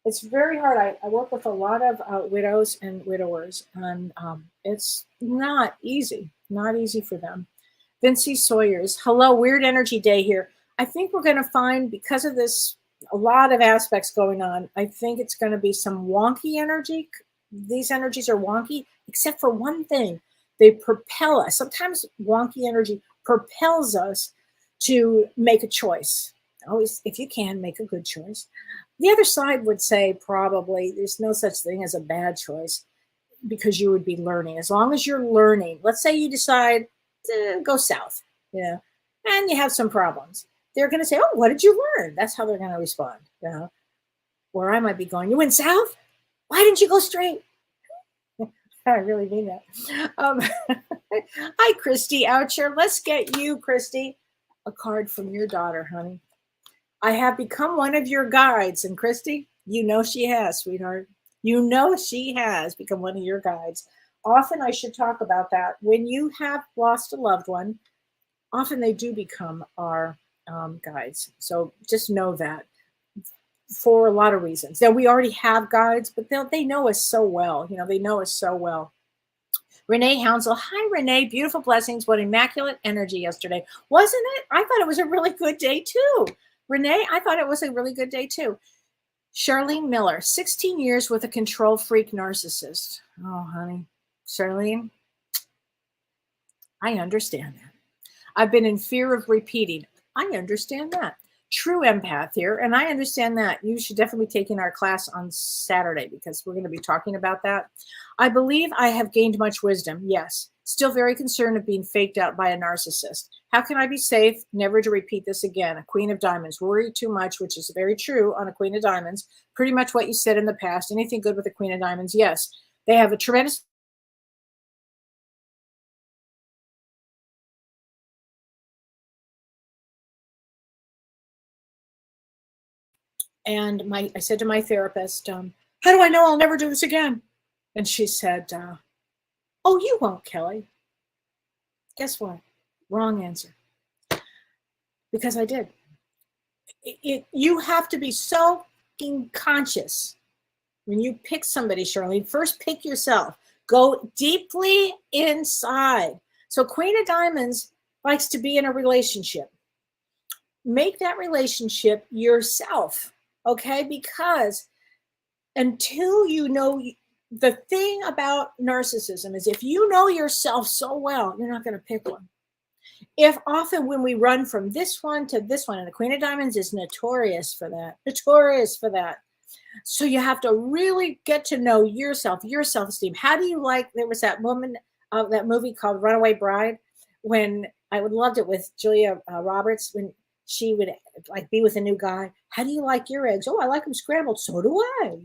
It's very hard. I work with a lot of widows and widowers, and it's not easy for them. Vincy Sawyers, hello, weird energy day here. I think we're going to find, because of this, a lot of aspects going on. I think it's going to be some wonky energy. These energies are wonky, except for one thing. They propel us. Sometimes wonky energy propels us to make a choice. Always, if you can, make a good choice. The other side would say probably there's no such thing as a bad choice, because you would be learning. As long as you're learning, let's say you decide to go south, and you have some problems. They're going to say, oh, what did you learn? That's how they're going to respond. Where I might be going, you went south? Why didn't you go straight? I really mean that. Hi, Christy Oucher. Let's get you, Christy, a card from your daughter, honey. I have become one of your guides. And Christy, she has, sweetheart. She has become one of your guides. Often I should talk about that. When you have lost a loved one, often they do become our guides. So just know that, for a lot of reasons. Now, we already have guides, but they know us so well. They know us so well. Renee Hounsel. Hi, Renee. Beautiful blessings. What immaculate energy yesterday. Wasn't it? I thought it was a really good day, too. Renee, I thought it was a really good day, too. Charlene Miller. 16 years with a control freak narcissist. Oh, honey. Charlene, I understand that. I've been in fear of repeating. I understand that. True empath here, and I understand that. You should definitely be taking our class on Saturday, because we're going to be talking about that. I believe I have gained much wisdom. Yes. Still very concerned of being faked out by a narcissist. How can I be safe never to repeat this again? A Queen of Diamonds. Worry too much, which is very true on a Queen of Diamonds. Pretty much what you said in the past. Anything good with a Queen of Diamonds? Yes. They have a tremendous And I said to my therapist, how do I know I'll never do this again? And she said, oh, you won't, Kelly. Guess what? Wrong answer. Because I did. You have to be so conscious when you pick somebody, Charlene. First, pick yourself. Go deeply inside. So Queen of Diamonds likes to be in a relationship. Make that relationship yourself. Okay, because until you know the thing about narcissism is if you know yourself so well, you're not going to pick one. If often when we run from this one to this one, and the Queen of Diamonds is notorious for that, notorious for that. So you have to really get to know yourself, your self-esteem. How do you like, there was that woman, that movie called Runaway Bride, when I would loved it with Julia Roberts, when she would like be with a new guy. How do you like your eggs? Oh, I like them scrambled. So do I.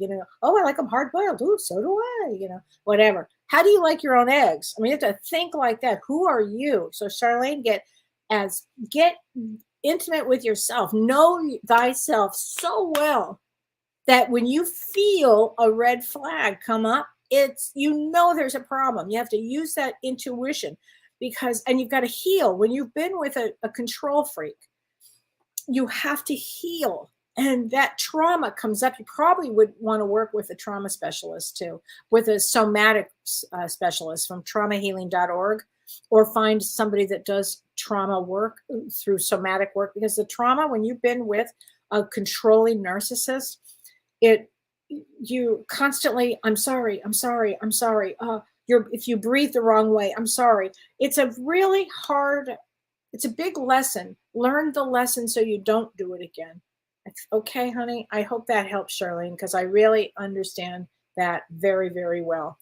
Oh, I like them hard boiled. Oh, so do I. Whatever. How do you like your own eggs? I mean, you have to think like that. Who are you? So Charlene, get intimate with yourself. Know thyself so well that when you feel a red flag come up, there's a problem. You have to use that intuition and you've got to heal. When you've been with a control freak, you have to heal. And that trauma comes up. You probably would want to work with a trauma specialist too, with a somatic specialist from traumahealing.org, or find somebody that does trauma work through somatic work, because the trauma, when you've been with a controlling narcissist, you constantly, I'm sorry. If you breathe the wrong way, I'm sorry. It's a big lesson. Learn the lesson so you don't do it again. Okay, honey. I hope that helps, Charlene, because I really understand that very, very well.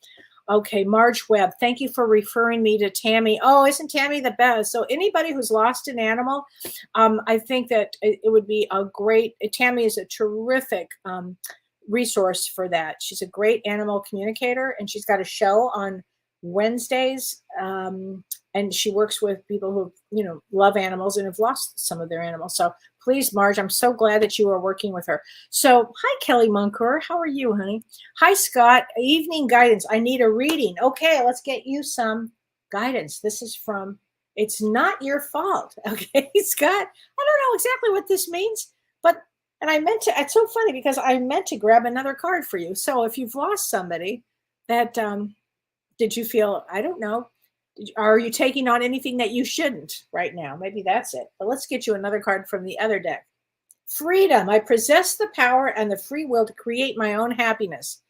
Okay, Marge Webb, thank you for referring me to Tammy. Oh, isn't Tammy the best? So anybody who's lost an animal, I think that it would be Tammy is a terrific resource for that. She's a great animal communicator, and she's got a show on Wednesdays, and she works with people who love animals and have lost some of their animals. So please, Marge, I'm so glad that you are working with her. So hi, Kellee Munker. How are you, honey? Hi, Scott. Evening guidance. I need a reading. Okay, let's get you some guidance. This is from It's Not Your Fault. Okay, Scott. I don't know exactly what this means, it's so funny because I meant to grab another card for you. So if you've lost somebody that, did you feel, I don't know, are you taking on anything that you shouldn't right now? Maybe that's it. But let's get you another card from the other deck. Freedom. I possess the power and the free will to create my own happiness.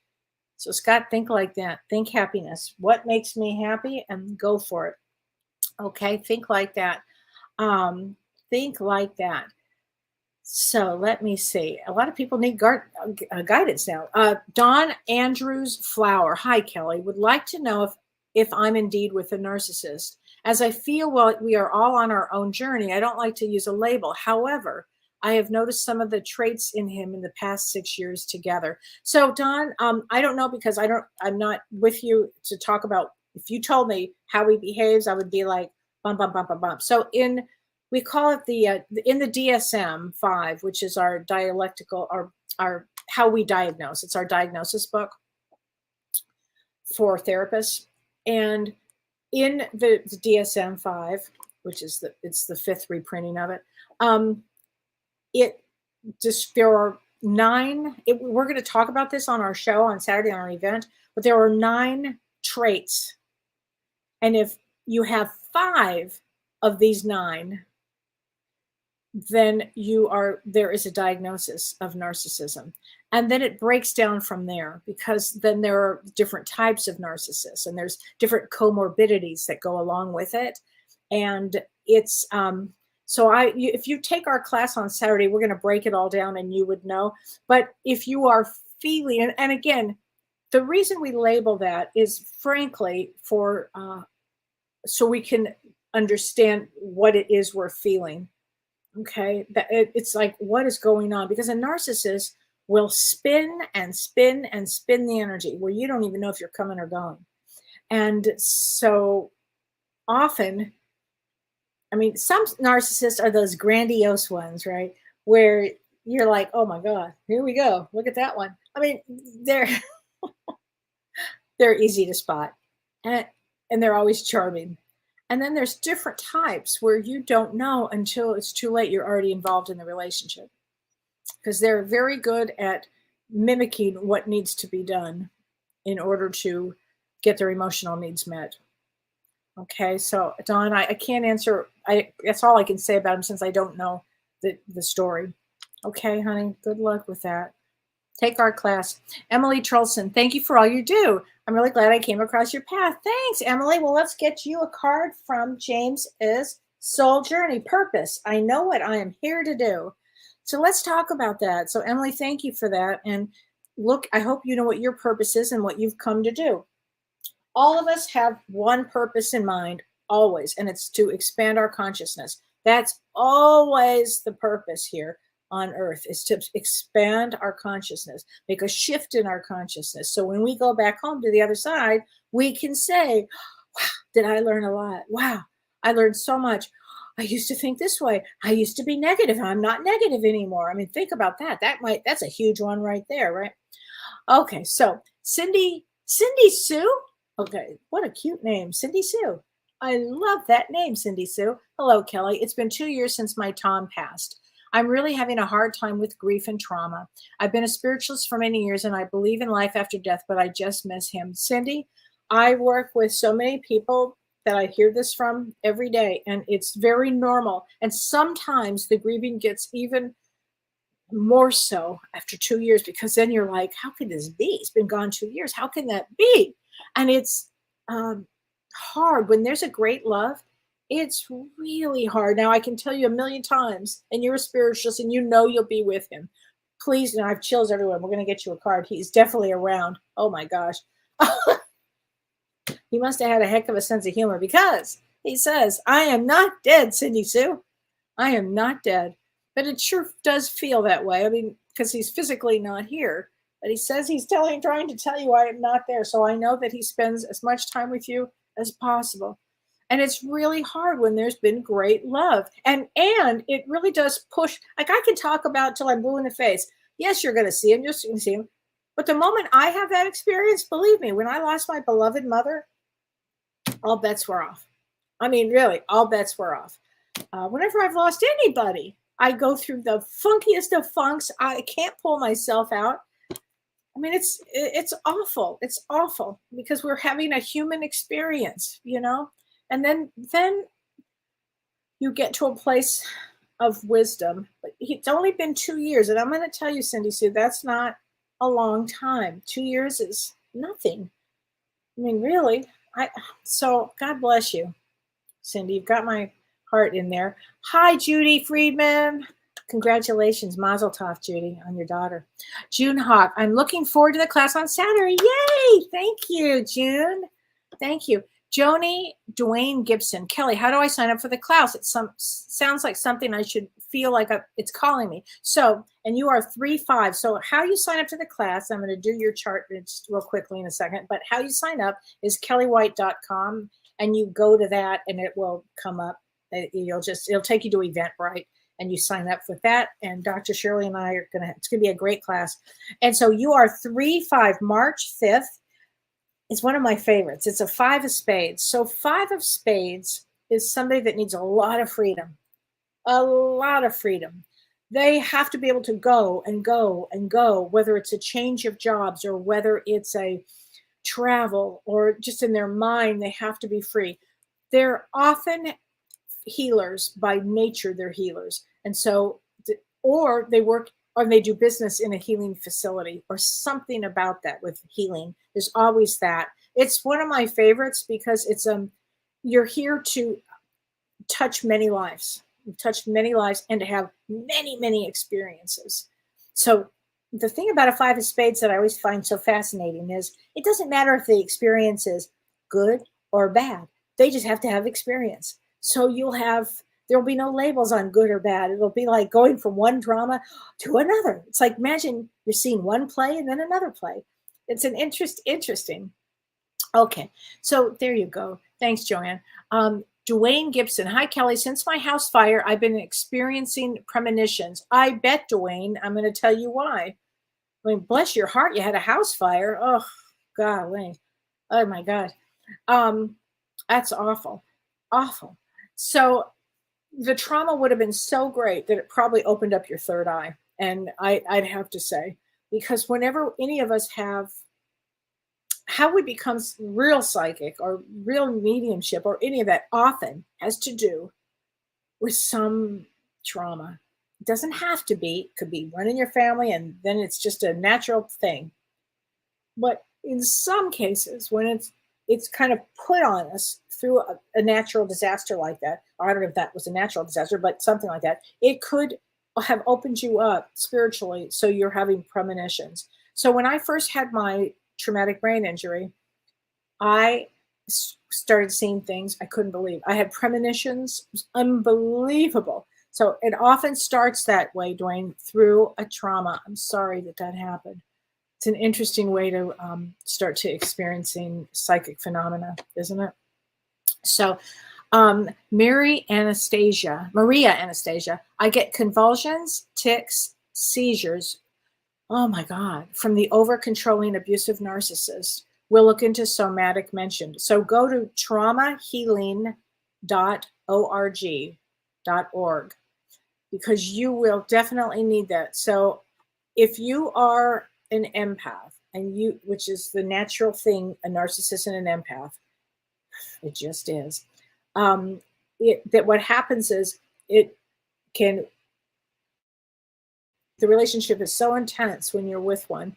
So Scott, think like that. Think happiness. What makes me happy? And go for it. Okay, think like that. Think like that. So let me see. A lot of people need guidance now. Don Andrews Flower. Hi, Kellee. Would like to know if I'm indeed with a narcissist. As I feel we are all on our own journey, I don't like to use a label. However, I have noticed some of the traits in him in the past 6 years together. So Don, I don't know, because I'm not with you to talk about. If you told me how he behaves, I would be like, bump, bump, bump, bump, bump. So we call it in the DSM-5, which is our dialectical, our how we diagnose. It's our diagnosis book for therapists. And in the DSM-5, which is it's the 5th reprinting of it, there are 9. We're going to talk about this on our show on Saturday on our event, but there are 9 traits, and if you have 5 of these 9, then there is a diagnosis of narcissism. And then it breaks down from there, because then there are different types of narcissists, and there's different comorbidities that go along with it. And it's, if you take our class on Saturday, we're going to break it all down and you would know. But if you are feeling, and again, the reason we label that is frankly so we can understand what it is we're feeling. Okay, it's like, what is going on? Because a narcissist will spin and spin and spin the energy where you don't even know if you're coming or going. And so often, I mean, some narcissists are those grandiose ones, right? Where you're like, oh my God, here we go. Look at that one. I mean, they're easy to spot, and they're always charming. And then there's different types where you don't know until it's too late. You're already involved in the relationship, because they're very good at mimicking what needs to be done in order to get their emotional needs met. Okay, so Dawn, I can't answer. That's all I can say about him, since I don't know the story. Okay, honey, good luck with that. Take our class. Emily Trolson, thank you for all you do. I'm really glad I came across your path. Thanks, Emily. Well, let's get you a card from James is Soul Journey, Purpose. I know what I am here to do. So let's talk about that. So, Emily, thank you for that. And look, I hope you know what your purpose is and what you've come to do. All of us have one purpose in mind, always, and it's to expand our consciousness. That's always the purpose here on earth, is to expand our consciousness, make a shift in our consciousness. So when we go back home to the other side, we can say, wow, did I learn a lot? Wow, I learned so much. I used to think this way. I used to be negative. I'm not negative anymore. I mean, think about that. That's a huge one right there, right? Okay, so Cindy Sue. Okay, what a cute name, Cindy Sue. I love that name, Cindy Sue. Hello, Kellee. It's been 2 years since my Tom passed. I'm really having a hard time with grief and trauma. I've been a spiritualist for many years and I believe in life after death, but I just miss him. Cindy, I work with so many people that I hear this from every day, and it's very normal. And sometimes the grieving gets even more so after 2 years, because then you're like, how could this be? It's been gone 2 years. How can that be? And it's hard when there's a great love. It's really hard. Now, I can tell you a million times, and you're a spiritualist and you know you'll be with him. Please, and I have chills everywhere. We're going to get you a card. He's definitely around. Oh my gosh. He must have had a heck of a sense of humor, because he says, I am not dead, Cindy Sue. I am not dead. But it sure does feel that way. I mean, because he's physically not here. But he says he's trying to tell you I am not there. So I know that he spends as much time with you as possible. And it's really hard when there's been great love. And it really does push. Like, I can talk about till I'm blue in the face. Yes, you're going to see him. You're going to see him. But the moment I have that experience, believe me, when I lost my beloved mother, all bets were off. I mean, really, all bets were off. Whenever I've lost anybody, I go through the funkiest of funks. I can't pull myself out. I mean, it's awful. It's awful, because we're having a human experience, you know? And then you get to a place of wisdom. But it's only been 2 years. And I'm going to tell you, Cindy Sue, that's not a long time. 2 years is nothing. I mean, really. So God bless you, Cindy. You've got my heart in there. Hi, Judy Friedman. Congratulations, Mazel Tov, Judy, on your daughter. June Hawk, I'm looking forward to the class on Saturday. Yay! Thank you, June. Thank you. Joni Dwayne Gibson. Kellee, how do I sign up for the class? It sounds like something I should feel like it's calling me. So, and you are 3-5. So how you sign up to the class, I'm going to do your chart just real quickly in a second, but how you sign up is kelleewhite.com, and you go to that and it will come up. It'll take you to Eventbrite, and you sign up for that. And Dr. Shirley and I it's going to be a great class. And so you are 3-5, March 5th. It's one of my favorites. It's a 5 of spades. So 5 of spades is somebody that needs a lot of freedom, a lot of freedom. They have to be able to go and go and go, whether it's a change of jobs or whether it's a travel or just in their mind, they have to be free. They're often healers by nature. They're healers. And so, or they work or they do business in a healing facility or something about that with healing. There's always that. It's one of my favorites because it's you're here to touch many lives, and to have many, many experiences. So the thing about a 5 of spades that I always find so fascinating is it doesn't matter if the experience is good or bad. They just have to have experience. So there'll be no labels on good or bad. It'll be like going from one drama to another. It's like, imagine you're seeing one play and then another play. It's an interesting. Okay, so there you go. Thanks, Joanne. Dwayne Gibson. Hi, Kellee. Since my house fire, I've been experiencing premonitions. I bet, Dwayne, I'm going to tell you why. I mean, bless your heart, you had a house fire. Oh, golly. Oh, my God. That's awful. Awful. So the trauma would have been so great that it probably opened up your third eye. And I'd have to say, because whenever any of us how we become real psychic or real mediumship or any of that often has to do with some trauma. It doesn't have to be. It could be one in your family, and then it's just a natural thing. But in some cases, when it's kind of put on us through a natural disaster like that, or I don't know if that was a natural disaster, but something like that, it could have opened you up spiritually, so you're having premonitions. So when I first had my traumatic brain injury, I started seeing things I couldn't believe. I had premonitions. It was unbelievable. So it often starts that way, Dwayne, through a trauma. I'm sorry that that happened. It's an interesting way to start to experiencing psychic phenomena, isn't it? So, Maria Anastasia, I get convulsions, tics, seizures. Oh my God, from the over controlling abusive narcissist. We'll look into somatic mentioned. So go to traumahealing.org because you will definitely need that. So if you are an empath, and you, which is the natural thing, a narcissist and an empath, it just is. That what happens is it can, the relationship is so intense when you're with one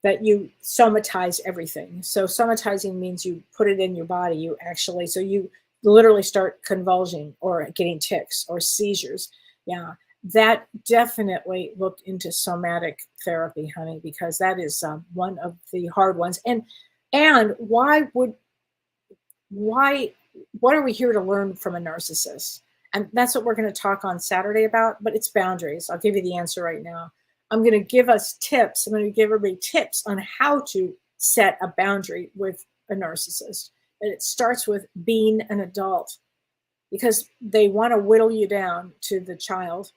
that you somatize everything. So somatizing means you put it in your body. You actually, so you literally start convulsing or getting tics or seizures. Yeah, that definitely looked into somatic therapy, honey, because that is one of the hard ones. And what are we here to learn from a narcissist? And that's what we're going to talk on Saturday about, but it's boundaries. I'll give you the answer right now. I'm going to give us tips. I'm going to give everybody tips on how to set a boundary with a narcissist. And it starts with being an adult, because they want to whittle you down to the child.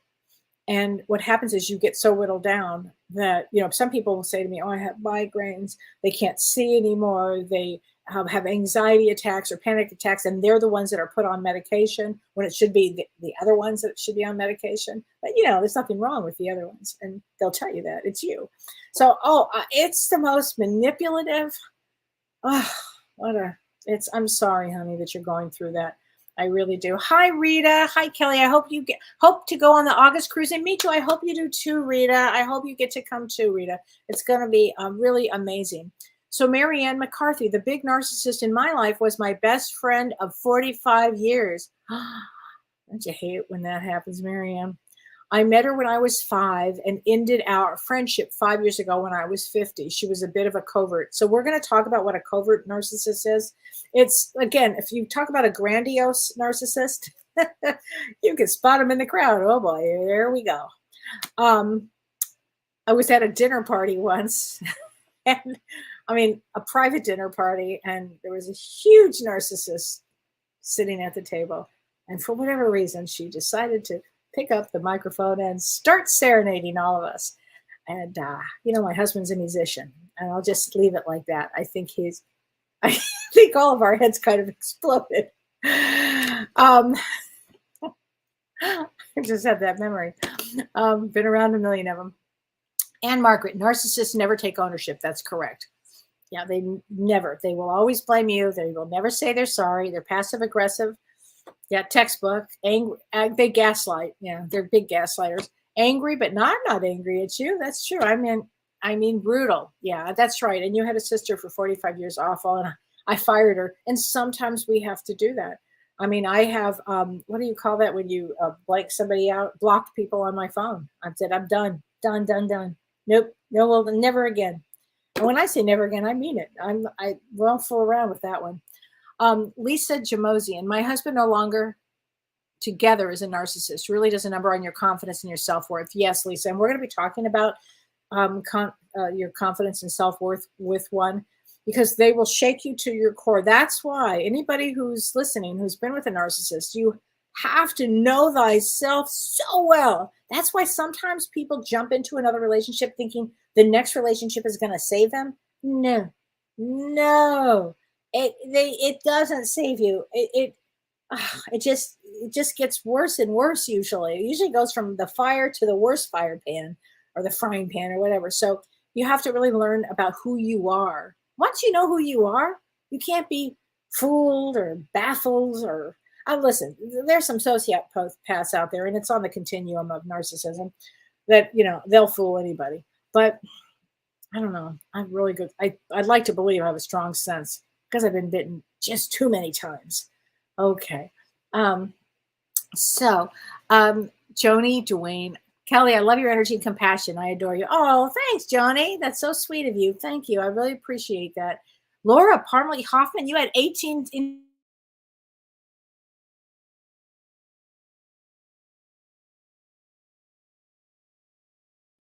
And what happens is you get so whittled down that, some people will say to me, oh, I have migraines. They can't see anymore. They have anxiety attacks or panic attacks, and they're the ones that are put on medication when it should be the other ones that should be on medication. But, there's nothing wrong with the other ones, and they'll tell you that. It's you. So, it's the most manipulative. I'm sorry, honey, that you're going through that. I really do. Hi, Rita. Hi, Kelly. I hope you hope to go on the August cruise, and me too. I hope you do too, Rita. I hope you get to come too, Rita. It's going to be really amazing. So Marianne McCarthy, the big narcissist in my life, was my best friend of 45 years. Don't you hate it when that happens, Marianne? I met her when I was 5 and ended our friendship 5 years ago when I was 50. She was a bit of a covert. So we're going to talk about what a covert narcissist is. It's, again, if you talk about a grandiose narcissist, you can spot them in the crowd. Oh boy, there we go. I was at a dinner party once, and a private dinner party, and there was a huge narcissist sitting at the table. And for whatever reason, she decided to pick up the microphone and start serenading all of us. And, my husband's a musician, and I'll just leave it like that. I think all of our heads kind of exploded. I just had that memory. Been around a million of them. And Margaret, narcissists never take ownership. That's correct. Yeah, they will always blame you. They will never say they're sorry. They're passive aggressive. Yeah, textbook. Angry. They gaslight. Yeah, they're big gaslighters. Angry, but I'm not angry at you. That's true. I mean brutal. Yeah, that's right. And you had a sister for 45 years, awful, and I fired her. And sometimes we have to do that. I have, what do you call that when you blank somebody out? Blocked people on my phone. I said, I'm done. Done. Nope. No, well, never again. And when I say never again, I mean it. I won't fool around with that one. Lisa Jamosian, my husband no longer together is a narcissist. Really does a number on your confidence and your self-worth. Yes, Lisa. And we're going to be talking about your confidence and self-worth with one, because they will shake you to your core. That's why anybody who's listening, who's been with a narcissist, you have to know thyself so well. That's why sometimes people jump into another relationship thinking the next relationship is going to save them. No. It doesn't save you. It just gets worse and worse. Usually, it usually goes from the fire to the worst fire pan or the frying pan or whatever. So you have to really learn about who you are. Once you know who you are, you can't be fooled or baffled or Listen, there's some sociopaths out there, and it's on the continuum of narcissism that, they'll fool anybody. But I don't know. I'm really good. I'd like to believe I have a strong sense because I've been bitten just too many times. Okay. Um, so, Joni, Dwayne, Kellee, I love your energy and compassion. I adore you. Oh, thanks, Joni. That's so sweet of you. Thank you. I really appreciate that. Laura Parmalee Hoffman, you had 18 in.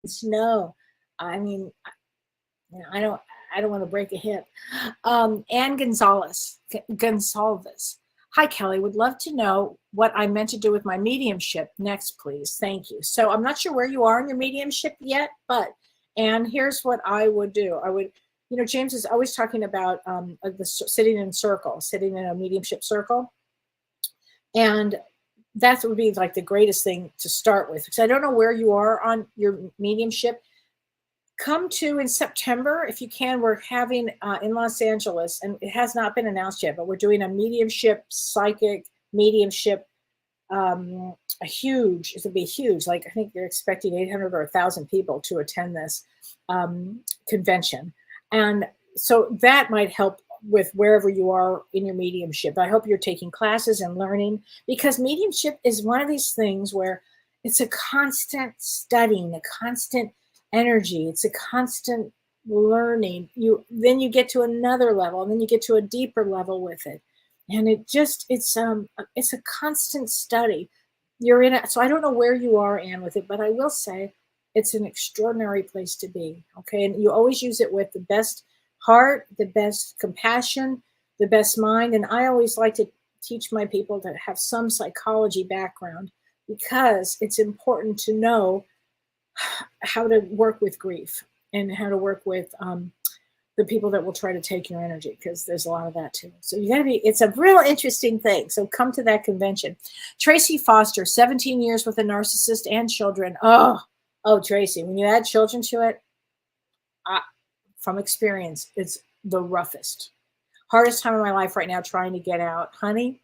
Snow. I mean, I don't want to break a hip. Ann Gonsalves. Hi, Kellee. Would love to know what I meant to do with my mediumship next, please. Thank you. So I'm not sure where you are in your mediumship yet, but Ann, here's what I would do. I would, James is always talking about the sitting in a mediumship circle, and that would be like the greatest thing to start with, because I don't know where you are on your mediumship. Come to in September, if you can. We're having in Los Angeles, and it has not been announced yet, but we're doing a mediumship, psychic mediumship, it'll be huge. Like, I think they're expecting 800 or 1,000 people to attend this convention. And so that might help with wherever you are in your mediumship. I hope you're taking classes and learning, because mediumship is one of these things where it's a constant studying, a constant energy. It's a constant learning. Then you get to another level, and then you get to a deeper level with it. And it's a constant study. You're in it. So I don't know where you are, Anne, with it, but I will say it's an extraordinary place to be. Okay. And you always use it with the best heart, the best compassion, the best mind. And I always like to teach my people to have some psychology background, because it's important to know how to work with grief and how to work with the people that will try to take your energy, because there's a lot of that too. So it's a real interesting thing. So come to that convention. Tracy Foster, 17 years with a narcissist and children. Oh, Tracy, when you add children to it, from experience, it's the roughest. Hardest time of my life right now trying to get out. Honey,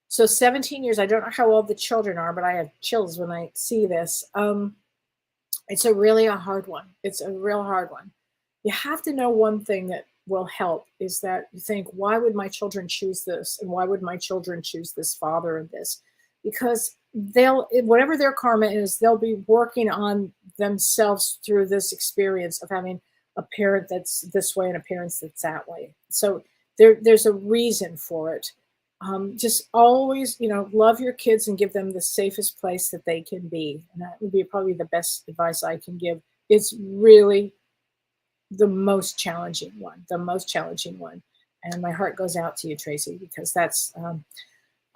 so 17 years, I don't know how old the children are, but I have chills when I see this. It's a hard one. It's a real hard one. You have to know one thing that will help is that you think, why would my children choose this? And why would my children choose this father and this? Because whatever their karma is, they'll be working on themselves through this experience of having a parent that's this way and a parent that's that way. So there's a reason for it. Just always, love your kids and give them the safest place that they can be. And that would be probably the best advice I can give. It's really the most challenging one. And my heart goes out to you, Tracy, because that's,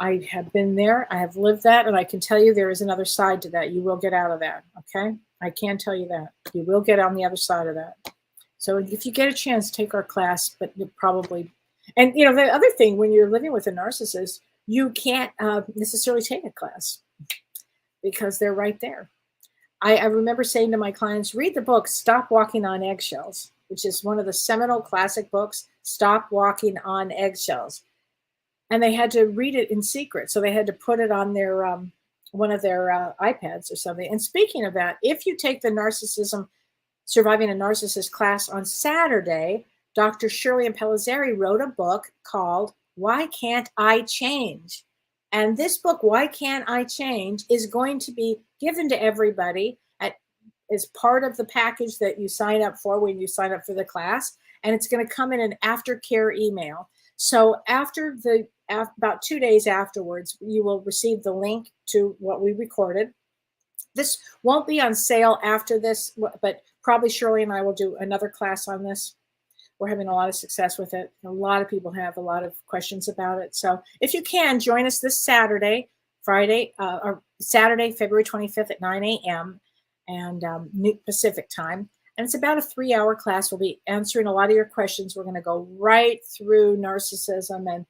I have been there, I have lived that, and I can tell you there is another side to that. You will get out of that, okay? I can tell you that. You will get on the other side of that. So if you get a chance, take our class, but you probably... And, the other thing, when you're living with a narcissist, you can't necessarily take a class because they're right there. I remember saying to my clients, read the book, Stop Walking on Eggshells, which is one of the seminal classic books, Stop Walking on Eggshells. And they had to read it in secret. So they had to put it on their one of their iPads or something. And speaking of that, if you take the Surviving a Narcissist class on Saturday, Dr. Shirley Pellizzeri wrote a book called Why Can't I Change? And this book, Why Can't I Change, is going to be given to everybody as part of the package that you sign up for when you sign up for the class. And it's going to come in an aftercare email. So about 2 days afterwards, you will receive the link to what we recorded. This won't be on sale after this, but probably Shirley and I will do another class on this. We're having a lot of success with it. A lot of people have a lot of questions about it. So if you can, join us this Saturday, February 25th at 9 a.m. and Pacific time. And it's about a 3-hour class. We'll be answering a lot of your questions. We're going to go right through narcissism and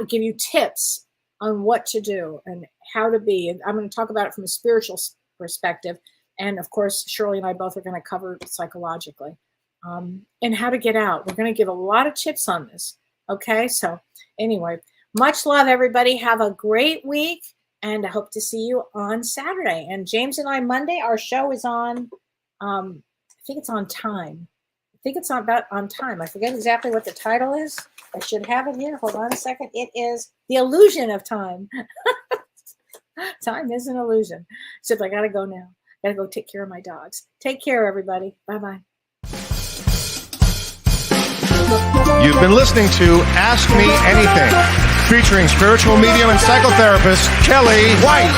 give you tips on what to do and how to be. And I'm going to talk about it from a spiritual perspective. And of course, Shirley and I both are going to cover it psychologically. And how to get out. We're going to give a lot of tips on this. Okay, so anyway, Much love, everybody. Have a great week, and I hope to see you on Saturday. And James and I, Monday, our show is on, I think it's on time. I think it's on time. I forget exactly what the title is. I should have it here. Hold on a second. It is The Illusion of Time. Time is an illusion. Except I got to go now. Got to go take care of my dogs. Take care, everybody. Bye-bye. You've been listening to Ask Me Anything, featuring spiritual medium and psychotherapist Kellee White.